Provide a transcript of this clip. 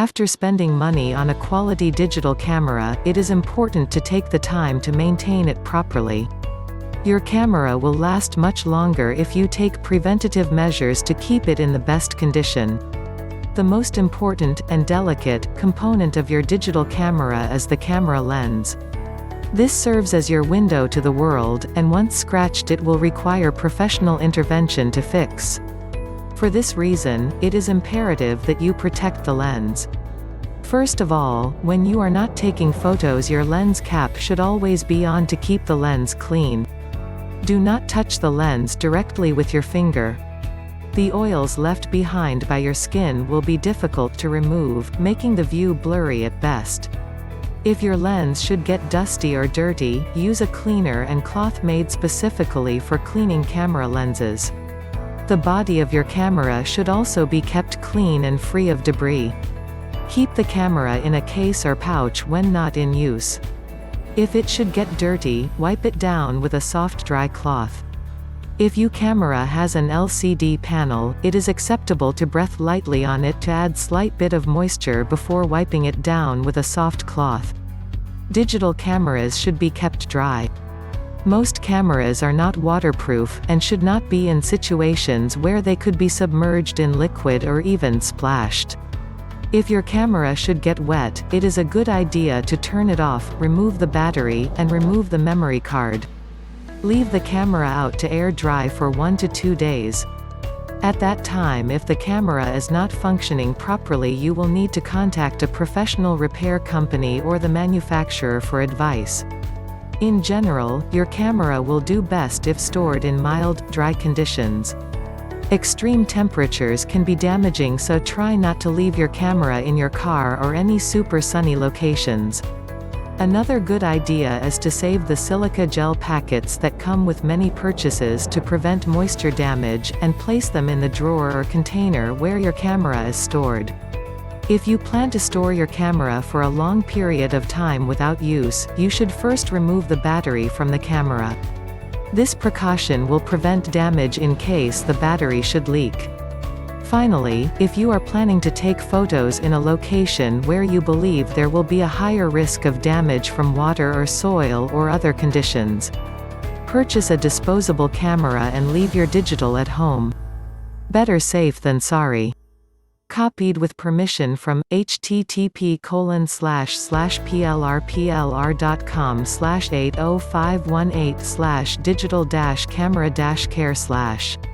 After spending money on a quality digital camera, it is important to take the time to maintain it properly. Your camera will last much longer if you take preventative measures to keep it in the best condition. The most important, and delicate, component of your digital camera is the camera lens. This serves as your window to the world, and once scratched it will require professional intervention to fix. For this reason, it is imperative that you protect the lens. First of all, when you are not taking photos, your lens cap should always be on to keep the lens clean. Do not touch the lens directly with your finger. The oils left behind by your skin will be difficult to remove, making the view blurry at best. If your lens should get dusty or dirty, use a cleaner and cloth made specifically for cleaning camera lenses. The body of your camera should also be kept clean and free of debris. Keep the camera in a case or pouch when not in use. If it should get dirty, wipe it down with a soft dry cloth. If your camera has an LCD panel, it is acceptable to breathe lightly on it to add slight bit of moisture before wiping it down with a soft cloth. Digital cameras should be kept dry. Most cameras are not waterproof, and should not be in situations where they could be submerged in liquid or even splashed. If your camera should get wet, it is a good idea to turn it off, remove the battery, and remove the memory card. Leave the camera out to air dry for 1 to 2 days. At that time, if the camera is not functioning properly, you will need to contact a professional repair company or the manufacturer for advice. In general, your camera will do best if stored in mild, dry conditions. Extreme temperatures can be damaging, so try not to leave your camera in your car or any super sunny locations. Another good idea is to save the silica gel packets that come with many purchases to prevent moisture damage, and place them in the drawer or container where your camera is stored. If you plan to store your camera for a long period of time without use, you should first remove the battery from the camera. This precaution will prevent damage in case the battery should leak. Finally, if you are planning to take photos in a location where you believe there will be a higher risk of damage from water or soil or other conditions, purchase a disposable camera and leave your digital at home. Better safe than sorry. Copied with permission from http://plrplr.com/80518/digital-camera-care/